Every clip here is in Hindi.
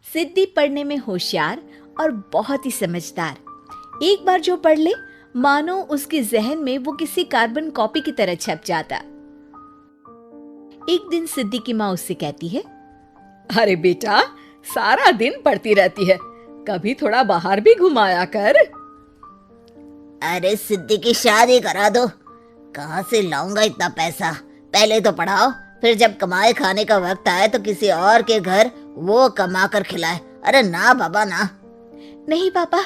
सिद्धि पढ़ने में होशियार और बहुत ही समझदार। एक बार जो पढ़ ले, मानो उसके जहन में वो किसी कार्बन कॉपी की तरह छप जाता। एक दिन सिद्धि की माँ उससे कहती है, अरे बेटा, सारा दिन पढ़ती रहती है, कभी थोड़ा बाहर भी घुमाया कर। अरे सिद्धि की शादी करा दो, कहाँ से लाऊंगा इतना पैसा? पहले तो पढ़ाओ, फिर जब कमाए खाने का वक्त आए तो किसी और के घर वो कमा कर खिलाए। अरे ना बाबा ना। नहीं पापा,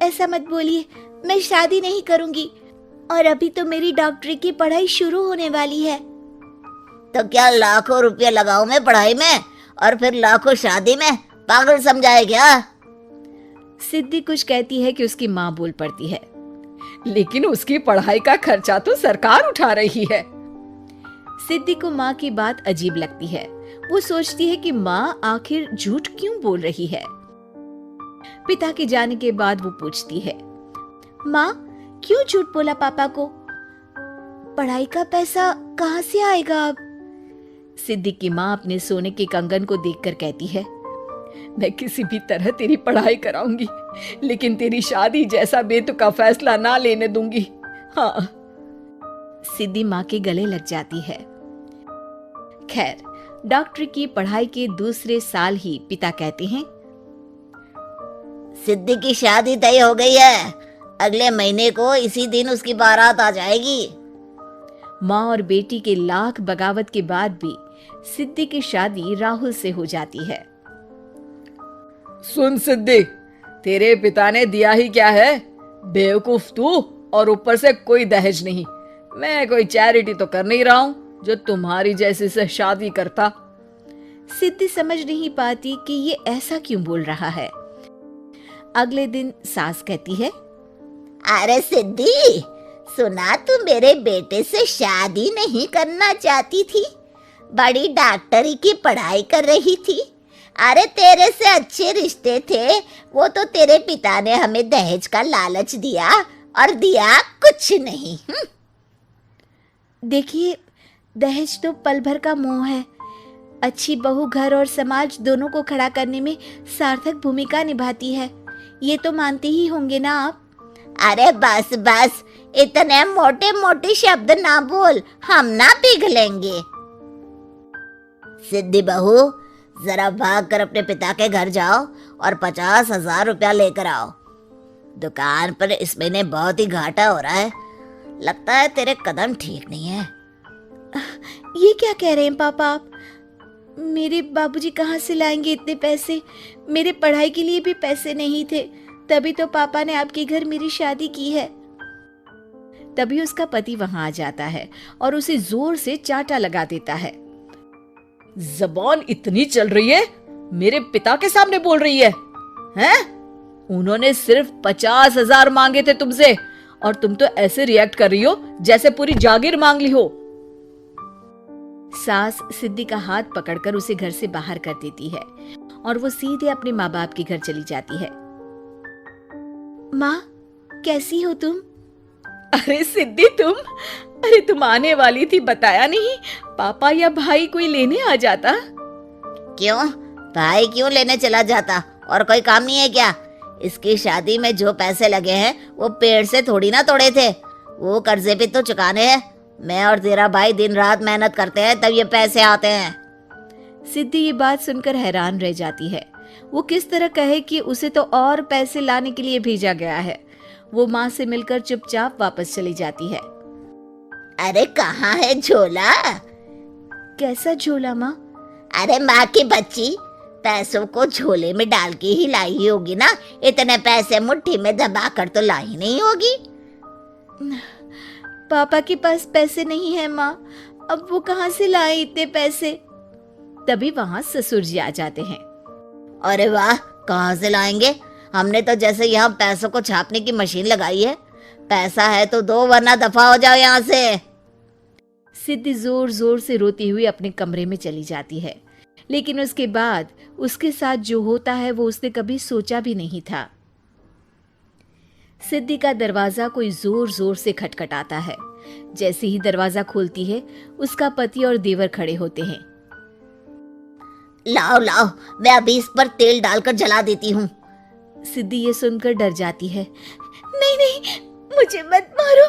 ऐसा मत बोलिए, मैं शादी नहीं करूंगी और अभी तो मेरी डॉक्टरी की पढ़ाई शुरू होने वाली है। तो क्या लाखों रुपए लगाऊं मैं पढ़ाई में और फिर लाखों शादी में? पागल समझाए क्या? सिद्धि कुछ कहती है कि उसकी माँ बोल पड़ती है, लेकिन उसकी पढ़ाई का खर्चा तो सरकार उठा रही है। सिद्धि को माँ की बात अजीब लगती है। वो सोचती है कि माँ आखिर झूठ क्यों बोल रही है। पिता के जाने के बाद वो पूछती है, माँ क्यों झूठ बोला पापा को? पढ़ाई का पैसा कहाँ से आएगा अब? सिद्धि की माँ अपने सोने के कंगन को देखकर कहती है, मैं किसी भी तरह तेरी पढ़ाई कराऊंगी, लेकिन तेरी शादी जैसा बेतुका फैसला ना लेने दूंगी। हाँ। सिद्धि माँ के गले लग जाती है। खैर, डॉक्टरी की पढ़ाई के दूसरे साल ही पिता कहते हैं, सिद्धि की शादी तय हो गई है, अगले महीने को इसी दिन उसकी बारात आ जाएगी। माँ और बेटी के लाख बगावत के बाद भी सिद्धि की शादी राहुल से हो जाती है। सुन सिद्धि, तेरे पिता ने दिया ही क्या है, बेवकूफ तू, और ऊपर से कोई दहेज नहीं। मैं कोई चैरिटी तो कर नहीं रहा हूँ जो तुम्हारी जैसी से शादी करता। सिद्धि समझ नहीं पाती कि ये ऐसा क्यों बोल रहा है। अगले दिन सास कहती है, अरे सिद्धि, सुना तू मेरे बेटे से शादी नहीं करना चाहती थी, बड़ी डॉक्टरी की पढ़ाई कर रही थी। अरे तेरे से अच्छे रिश्ते थे, वो तो तेरे पिता ने हमें दहेज का लालच दिया और दिया कुछ नहीं। देखिए, दहेज तो पल भर का मोह है। अच्छी बहू घर और समाज दोनों को खड़ा करने में सार्थक भूमिका निभाती है, ये तो मानते ही होंगे ना आप? अरे बस बस, इतने मोटे मोटे शब्द ना बोल, हम ना पिघलेंगे। सिद्धि बहू, जरा भाग कर अपने पिता के घर जाओ और 50,000 रुपया लेकर आओ। दुकान पर इस महीने बहुत ही घाटा हो रहा है, लगता है तेरे कदम ठीक नहीं है। ये क्या कह रहे हैं पापा आप? मेरे बाबूजी कहाँ से लाएंगे इतने पैसे? मेरे पढ़ाई के लिए भी पैसे नहीं थे, तभी तो पापा ने आपके घर मेरी शादी की है। तभी उसका पति वहां आ जाता है और उसे जोर से चांटा लगा देता है। जबान इतनी चल रही है, मेरे पिता के सामने बोल रही है, हैं? उन्होंने सिर्फ 50,000 मांगे थे तुमसे और तुम तो ऐसे रिएक्ट कर रही हो जैसे पूरी जागीर मांग ली हो। सास सिद्धि का हाथ पकड़कर उसे घर से बाहर कर देती है और वो सीधे अपने माँ बाप के घर चली जाती है। माँ, कैसी हो तुम? अरे सिद्धि, तुम आने वाली थी, बताया नहीं? पापा या भाई कोई लेने आ जाता। क्यों? भाई क्यों लेने चला जाता? और कोई काम नहीं है क्या? इसकी शादी में जो पैसे लगे हैं वो पेड़ से थोड़ी ना तोड़े थे, वो कर्जे भी तो चुकाने हैं। मैं और तेरा भाई दिन रात मेहनत करते हैं तब ये पैसे आते हैं। सिद्धि ये बात सुनकर हैरान रह जाती है। वो किस तरह कहे कि उसे तो और पैसे लाने के लिए भेजा गया है। वो माँ से मिलकर चुपचाप वापस चली जाती है। अरे कहाँ है झोला? कैसा झोला माँ? अरे माँ की बच्ची, पैसों को झोले में डाल के ही लाई होगी ना, इतने पैसे मुट्ठी में दबा कर तो लाई नहीं होगी। पापा के पास पैसे नहीं है माँ, अब वो कहाँ से लाए इतने पैसे? तभी वहाँ ससुर जी आ जाते हैं। अरे वाह, कहाँ से लाएंगे? हमने तो जैसे यहाँ पैसों को छापने की मशीन लगाई है। पैसा है तो दो, वरना दफा हो जाओ यहाँ से। सिद्धि जोर जोर से रोती हुई अपने कमरे में चली जाती है, लेकिन उसके बाद उसके साथ जो होता है वो उसने कभी सोचा भी नहीं था। सिद्धि का दरवाजा कोई जोर जोर से खटखटाता है। जैसे ही दरवाजा खोलती है, उसका पति और देवर खड़े होते हैं। लाओ लाओ, मैं अभी इस पर तेल डालकर जला देती हूँ। सिद्धि ये सुनकर डर जाती है। नहीं नहीं, मुझे मत मारो।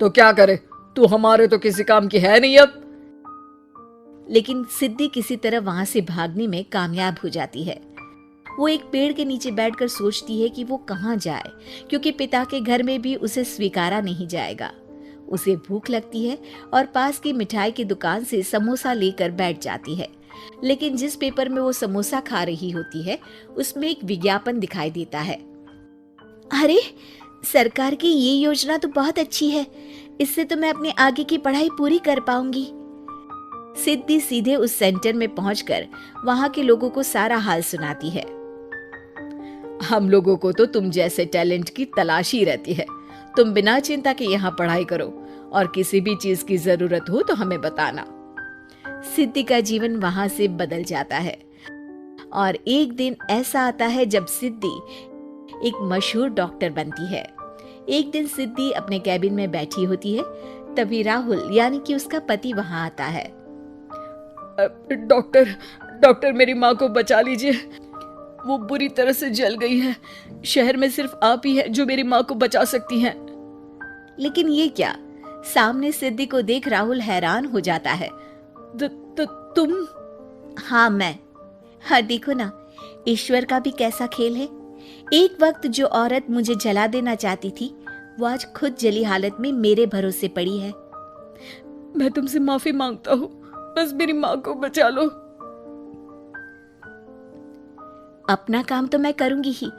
तो क्या करे, तू हमारे तो किसी काम की है नहीं अब। लेकिन सिद्धि किसी तरह वहां से भागने में कामयाब हो जाती है। वो एक पेड़ के नीचे बैठकर सोचती है कि वो कहाँ जाए, क्योंकि पिता के घर में भी उसे स्वीकारा नहीं जाएगा। उसे भूख लगती है और पास की मिठाई की दुकान से समोसा लेकर बैठ जाती है। लेकिन जिस पेपर में वो समोसा खा रही होती है, उसमें एक विज्ञापन दिखाई देता है। अरे, सरकार की ये योजना तो बहुत अच्छी है, इससे तो मैं अपनी आगे की पढ़ाई पूरी कर पाऊंगी। सिद्धि सीधे उस सेंटर में पहुंचकर वहां के लोगों को सारा हाल सुनाती है। हम लोगों को तो तुम जैसे टैलेंट की तलाश ही रहती है। तुम बिना चिंता के यहाँ पढ़ाई करो और किसी भी चीज की जरूरत हो तो हमें बताना। सिद्धि का जीवन वहां से बदल जाता है और एक दिन ऐसा आता है जब सिद्धि एक मशहूर डॉक्टर बनती है। एक दिन सिद्धि अपने कैबिन में बैठी होती है, तभी राहुल यानी कि उसका पति वहां आता है। डॉक्टर मेरी माँ को बचा लीजिए, वो बुरी तरह से जल गई है। शहर में सिर्फ आप ही है जो मेरी माँ को बचा सकती हैं। लेकिन ये क्या? सामने सिद्धि को देख राहुल हैरान हो जाता है। तुम? हाँ, मैं। हाँ, देखो ना, ईश्वर का भी कैसा खेल है। एक वक्त जो औरत मुझे जला देना चाहती थी, वो आज खुद जली हालत में मेरे भरोसे पड़ी है। मैं तुमसे माफी मांगता हूँ, बस मेरी माँ को बचा लो। अपना काम तो मैं करूंगी ही,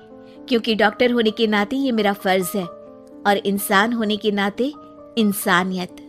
क्योंकि डॉक्टर होने के नाते ये मेरा फर्ज है, और इंसान होने के नाते इंसानियत।